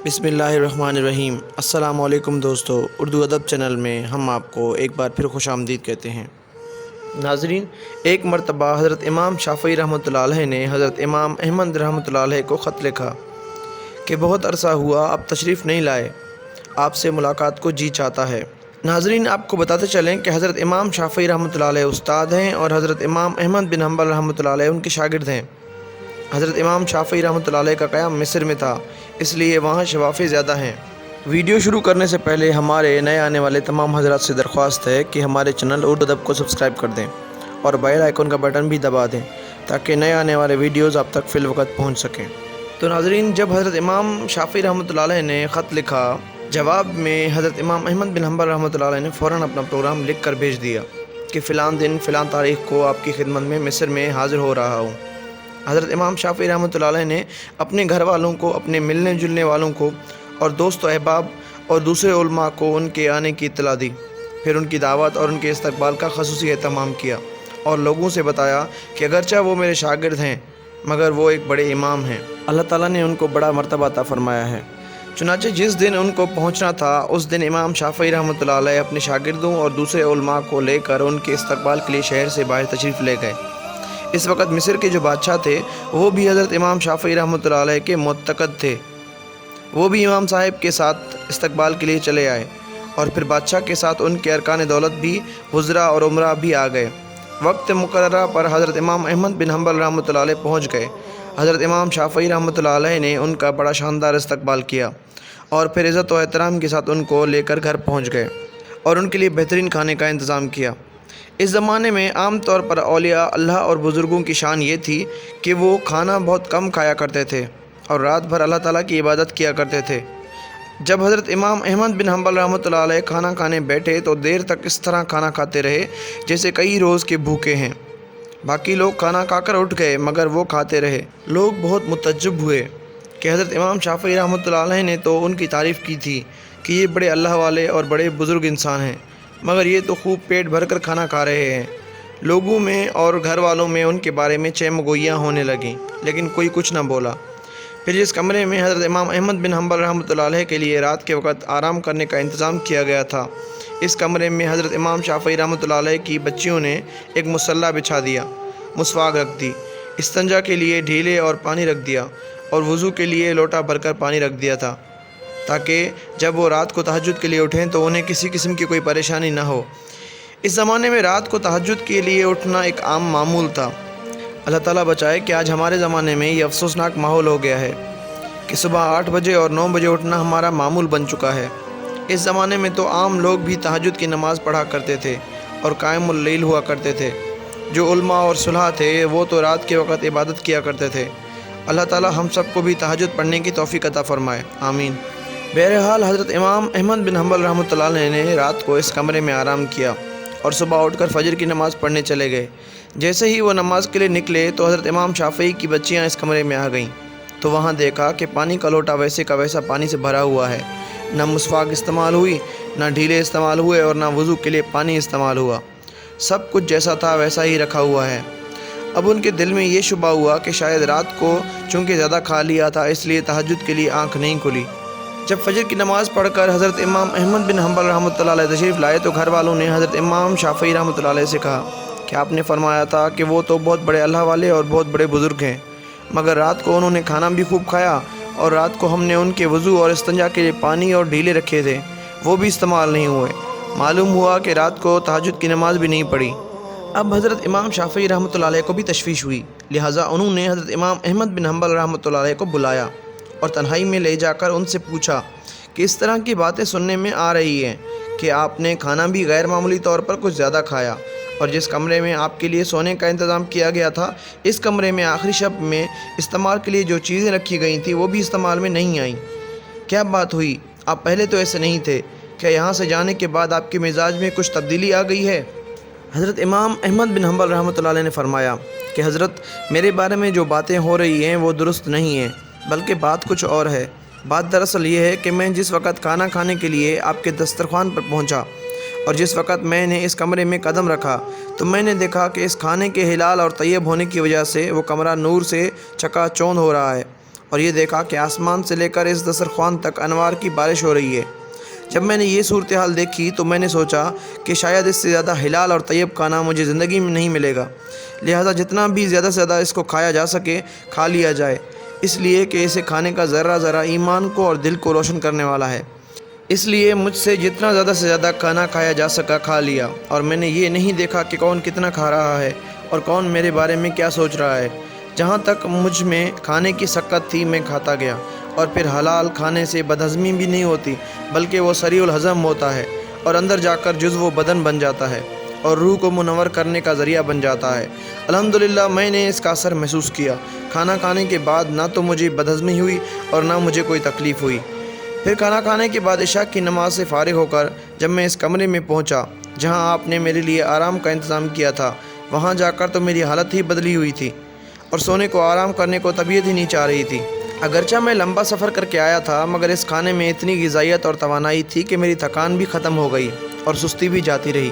بسم اللہ الرحمن الرحیم۔ السلام علیکم دوستو، اردو ادب چینل میں ہم آپ کو ایک بار پھر خوش آمدید کہتے ہیں۔ ناظرین، ایک مرتبہ حضرت امام شافعی رحمۃ اللہ علیہ نے حضرت امام احمد رحمۃ اللہ علیہ کو خط لکھا کہ بہت عرصہ ہوا آپ تشریف نہیں لائے، آپ سے ملاقات کو جی چاہتا ہے۔ ناظرین، آپ کو بتاتے چلیں کہ حضرت امام شافعی رحمۃ اللہ علیہ استاد ہیں اور حضرت امام احمد بن حنبل رحمۃ اللہ علیہ ان کے شاگرد ہیں۔ حضرت امام شافعی رحمۃ اللہ علیہ کا قیام مصر میں تھا، اس لیے وہاں شفافی زیادہ ہیں۔ ویڈیو شروع کرنے سے پہلے ہمارے نئے آنے والے تمام حضرات سے درخواست ہے کہ ہمارے چینل اردو ادب کو سبسکرائب کر دیں اور بیل آئیکن کا بٹن بھی دبا دیں تاکہ نئے آنے والے ویڈیوز آپ تک فی الوقت پہنچ سکیں۔ تو ناظرین، جب حضرت امام شافعی رحمۃ اللہ علیہ نے خط لکھا، جواب میں حضرت امام احمد بن حنبل رحمۃ اللہ علیہ نے فوراً اپنا پروگرام لکھ کر بھیج دیا کہ فلاں دن فلاں تاریخ کو آپ کی خدمت میں مصر میں حاضر ہو رہا ہوں۔ حضرت امام شافعی رحمۃ اللہ علیہ نے اپنے گھر والوں کو، اپنے ملنے جلنے والوں کو اور دوست و احباب اور دوسرے علماء کو ان کے آنے کی اطلاع دی، پھر ان کی دعوت اور ان کے استقبال کا خصوصی اہتمام کیا اور لوگوں سے بتایا کہ اگرچہ وہ میرے شاگرد ہیں مگر وہ ایک بڑے امام ہیں، اللہ تعالیٰ نے ان کو بڑا مرتبہ عطا فرمایا ہے۔ چنانچہ جس دن ان کو پہنچنا تھا اس دن امام شافعی رحمۃ اللہ علیہ اپنے شاگردوں اور دوسرے علماء کو لے کر ان کے استقبال کے لیے شہر سے باہر تشریف لے گئے۔ اس وقت مصر کے جو بادشاہ تھے وہ بھی حضرت امام شافعی رحمۃ اللہ علیہ کے معتقد تھے، وہ بھی امام صاحب کے ساتھ استقبال کے لیے چلے آئے اور پھر بادشاہ کے ساتھ ان کے ارکان دولت بھی، وزراء اور عمراء بھی آ گئے۔ وقت مقررہ پر حضرت امام احمد بن حنبل رحمۃ اللہ علیہ پہنچ گئے۔ حضرت امام شافعی رحمۃ اللہ علیہ نے ان کا بڑا شاندار استقبال کیا اور پھر عزت و احترام کے ساتھ ان کو لے کر گھر پہنچ گئے اور ان کے لیے بہترین کھانے کا انتظام کیا۔ اس زمانے میں عام طور پر اولیاء اللہ اور بزرگوں کی شان یہ تھی کہ وہ کھانا بہت کم کھایا کرتے تھے اور رات بھر اللہ تعالیٰ کی عبادت کیا کرتے تھے۔ جب حضرت امام احمد بن حنبل رحمۃ اللہ علیہ کھانا کھانے بیٹھے تو دیر تک اس طرح کھانا کھاتے رہے جیسے کئی روز کے بھوکے ہیں۔ باقی لوگ کھانا کھا کر اٹھ گئے مگر وہ کھاتے رہے۔ لوگ بہت متعجب ہوئے کہ حضرت امام شافعی رحمۃ اللہ علیہ نے تو ان کی تعریف کی تھی کہ یہ بڑے اللہ والے اور بڑے بزرگ انسان ہیں، مگر یہ تو خوب پیٹ بھر کر کھانا کھا رہے ہیں۔ لوگوں میں اور گھر والوں میں ان کے بارے میں چہمگوئیاں ہونے لگیں لیکن کوئی کچھ نہ بولا۔ پھر جس کمرے میں حضرت امام احمد بن حنبل رحمۃ اللہ علیہ کے لیے رات کے وقت آرام کرنے کا انتظام کیا گیا تھا، اس کمرے میں حضرت امام شافعی رحمۃ اللہ علیہ کی بچیوں نے ایک مصلی بچھا دیا، مسواک رکھ دی، استنجا کے لیے ڈھیلے اور پانی رکھ دیا اور وضو کے لیے لوٹا بھر کر پانی رکھ دیا تھا تاکہ جب وہ رات کو تہجد کے لیے اٹھیں تو انہیں کسی قسم کی کوئی پریشانی نہ ہو۔ اس زمانے میں رات کو تہجد کے لیے اٹھنا ایک عام معمول تھا۔ اللہ تعالیٰ بچائے کہ آج ہمارے زمانے میں یہ افسوسناک ماحول ہو گیا ہے کہ صبح 8 بجے اور 9 بجے اٹھنا ہمارا معمول بن چکا ہے۔ اس زمانے میں تو عام لوگ بھی تہجد کی نماز پڑھا کرتے تھے اور قائم اللیل ہوا کرتے تھے۔ جو علماء اور صلحاء تھے وہ تو رات کے وقت عبادت کیا کرتے تھے۔ اللہ تعالیٰ ہم سب کو بھی تہجد پڑھنے کی توفیق عطا فرمائے، آمین۔ بہرحال حضرت امام احمد بن حنبل رحمۃ اللہ علیہ نے رات کو اس کمرے میں آرام کیا اور صبح اٹھ کر فجر کی نماز پڑھنے چلے گئے۔ جیسے ہی وہ نماز کے لیے نکلے تو حضرت امام شافعی کی بچیاں اس کمرے میں آ گئیں تو وہاں دیکھا کہ پانی کا لوٹا ویسے کا ویسا پانی سے بھرا ہوا ہے، نہ مسواک استعمال ہوئی، نہ ڈھیلے استعمال ہوئے اور نہ وضو کے لیے پانی استعمال ہوا، سب کچھ جیسا تھا ویسا ہی رکھا ہوا ہے۔ اب ان کے دل میں یہ شبہ ہوا کہ شاید رات کو چونکہ زیادہ کھا لیا تھا اس لیے تہجد کے لیے آنکھ نہیں کھلی۔ جب فجر کی نماز پڑھ کر حضرت امام احمد بن حنبل رحمۃ اللہ علیہ تشریف لائے تو گھر والوں نے حضرت امام شافعی رحمۃ اللہ علیہ سے کہا کہ آپ نے فرمایا تھا کہ وہ تو بہت بڑے اللہ والے اور بہت بڑے بزرگ ہیں، مگر رات کو انہوں نے کھانا بھی خوب کھایا اور رات کو ہم نے ان کے وضو اور استنجا کے لیے پانی اور ڈھیلے رکھے تھے، وہ بھی استعمال نہیں ہوئے۔ معلوم ہوا کہ رات کو تہجد کی نماز بھی نہیں پڑھی۔ اب حضرت امام شافعی رحمۃ اللہ علیہ کو بھی تشویش ہوئی، لہٰذا انہوں نے حضرت امام احمد بن حنبل رحمۃ اللہ علیہ کو بلایا اور تنہائی میں لے جا کر ان سے پوچھا کہ اس طرح کی باتیں سننے میں آ رہی ہیں کہ آپ نے کھانا بھی غیر معمولی طور پر کچھ زیادہ کھایا اور جس کمرے میں آپ کے لیے سونے کا انتظام کیا گیا تھا اس کمرے میں آخری شب میں استعمال کے لیے جو چیزیں رکھی گئی تھیں وہ بھی استعمال میں نہیں آئیں۔ کیا بات ہوئی؟ آپ پہلے تو ایسے نہیں تھے، کیا یہاں سے جانے کے بعد آپ کے مزاج میں کچھ تبدیلی آ گئی ہے؟ حضرت امام احمد بن حنبل رحمۃ اللہ علیہ نے فرمایا کہ حضرت، میرے بارے میں جو باتیں ہو رہی ہیں وہ درست نہیں ہیں، بلکہ بات کچھ اور ہے۔ بات دراصل یہ ہے کہ میں جس وقت کھانا کھانے کے لیے آپ کے دسترخوان پر پہنچا اور جس وقت میں نے اس کمرے میں قدم رکھا تو میں نے دیکھا کہ اس کھانے کے حلال اور طیب ہونے کی وجہ سے وہ کمرہ نور سے چکا چوند ہو رہا ہے اور یہ دیکھا کہ آسمان سے لے کر اس دسترخوان تک انوار کی بارش ہو رہی ہے۔ جب میں نے یہ صورتحال دیکھی تو میں نے سوچا کہ شاید اس سے زیادہ حلال اور طیب کھانا مجھے زندگی میں نہیں ملے گا، لہٰذا جتنا بھی زیادہ سے زیادہ اس کو کھایا جا سکے کھا لیا جائے، اس لیے کہ اسے کھانے کا ذرہ ذرہ ایمان کو اور دل کو روشن کرنے والا ہے۔ اس لیے مجھ سے جتنا زیادہ سے زیادہ کھانا کھایا جا سکا کھا لیا، اور میں نے یہ نہیں دیکھا کہ کون کتنا کھا رہا ہے اور کون میرے بارے میں کیا سوچ رہا ہے۔ جہاں تک مجھ میں کھانے کی سکت تھی میں کھاتا گیا، اور پھر حلال کھانے سے بدہضمی بھی نہیں ہوتی بلکہ وہ سریع الہضم ہوتا ہے اور اندر جا کر جزو بدن بن جاتا ہے اور روح کو منور کرنے کا ذریعہ بن جاتا ہے۔ الحمدللہ میں نے اس کا اثر محسوس کیا۔ کھانا کھانے کے بعد نہ تو مجھے بدہضمی ہوئی اور نہ مجھے کوئی تکلیف ہوئی۔ پھر کھانا کھانے کے بعد عشاء کی نماز سے فارغ ہو کر جب میں اس کمرے میں پہنچا جہاں آپ نے میرے لیے آرام کا انتظام کیا تھا، وہاں جا کر تو میری حالت ہی بدلی ہوئی تھی اور سونے کو آرام کرنے کو طبیعت ہی نہیں چاہ رہی تھی۔ اگرچہ میں لمبا سفر کر کے آیا تھا مگر اس کھانے میں اتنی غذائیت اور توانائی تھی کہ میری تھکان بھی ختم ہو گئی اور سستی بھی جاتی رہی،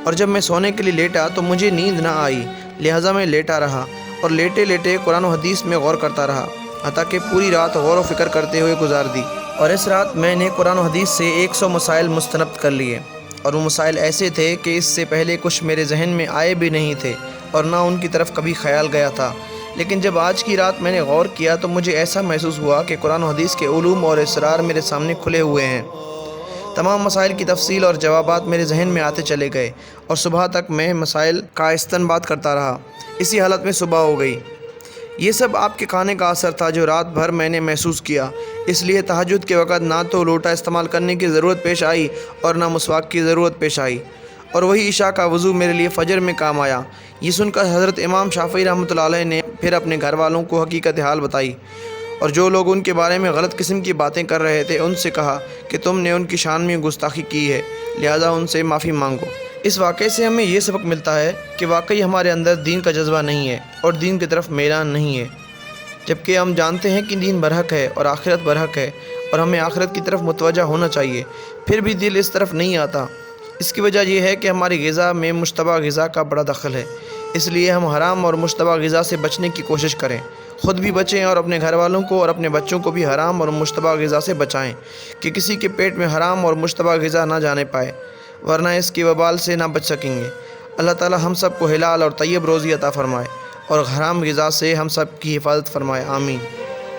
اور جب میں سونے کے لیے لیٹا تو مجھے نیند نہ آئی، لہٰذا میں لیٹا رہا اور لیٹے لیٹے قرآن و حدیث میں غور کرتا رہا حتیٰ کہ پوری رات غور و فکر کرتے ہوئے گزار دی۔ اور اس رات میں نے قرآن و حدیث سے 100 مسائل مستند کر لیے، اور وہ مسائل ایسے تھے کہ اس سے پہلے کچھ میرے ذہن میں آئے بھی نہیں تھے اور نہ ان کی طرف کبھی خیال گیا تھا، لیکن جب آج کی رات میں نے غور کیا تو مجھے ایسا محسوس ہوا کہ قرآن و حدیث کے علوم اور اسرار میرے سامنے کھلے ہوئے ہیں۔ تمام مسائل کی تفصیل اور جوابات میرے ذہن میں آتے چلے گئے اور صبح تک میں مسائل کا استنباط کرتا رہا۔ اسی حالت میں صبح ہو گئی۔ یہ سب آپ کے کھانے کا اثر تھا جو رات بھر میں نے محسوس کیا، اس لیے تہجد کے وقت نہ تو لوٹا استعمال کرنے کی ضرورت پیش آئی اور نہ مسواک کی ضرورت پیش آئی، اور وہی عشاء کا وضو میرے لیے فجر میں کام آیا۔ یہ سن کر حضرت امام شافعی رحمۃ اللہ علیہ نے پھر اپنے گھر والوں کو حقیقت حال بتائی، اور جو لوگ ان کے بارے میں غلط قسم کی باتیں کر رہے تھے ان سے کہا کہ تم نے ان کی شان میں گستاخی کی ہے، لہذا ان سے معافی مانگو۔ اس واقعے سے ہمیں یہ سبق ملتا ہے کہ واقعی ہمارے اندر دین کا جذبہ نہیں ہے اور دین کی طرف میلان نہیں ہے، جبکہ ہم جانتے ہیں کہ دین برحق ہے اور آخرت برحق ہے اور ہمیں آخرت کی طرف متوجہ ہونا چاہیے، پھر بھی دل اس طرف نہیں آتا۔ اس کی وجہ یہ ہے کہ ہماری غذا میں مشتبہ غذا کا بڑا دخل ہے، اس لیے ہم حرام اور مشتبہ غذا سے بچنے کی کوشش کریں، خود بھی بچیں اور اپنے گھر والوں کو اور اپنے بچوں کو بھی حرام اور مشتبہ غذا سے بچائیں کہ کسی کے پیٹ میں حرام اور مشتبہ غذا نہ جانے پائے، ورنہ اس کی وبال سے نہ بچ سکیں گے۔ اللہ تعالی ہم سب کو حلال اور طیب روزی عطا فرمائے اور حرام غذا سے ہم سب کی حفاظت فرمائے، آمین۔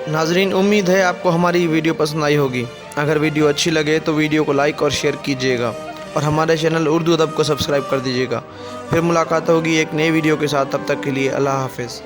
ناظرین، امید ہے آپ کو ہماری ویڈیو پسند آئی ہوگی۔ اگر ویڈیو اچھی لگے تو ویڈیو کو لائک اور شیئر کیجیے گا اور ہمارے چینل اردو ادب کو سبسکرائب کر دیجیے گا۔ پھر ملاقات ہوگی ایک نئے ویڈیو کے ساتھ، تب تک کے لیے اللہ حافظ۔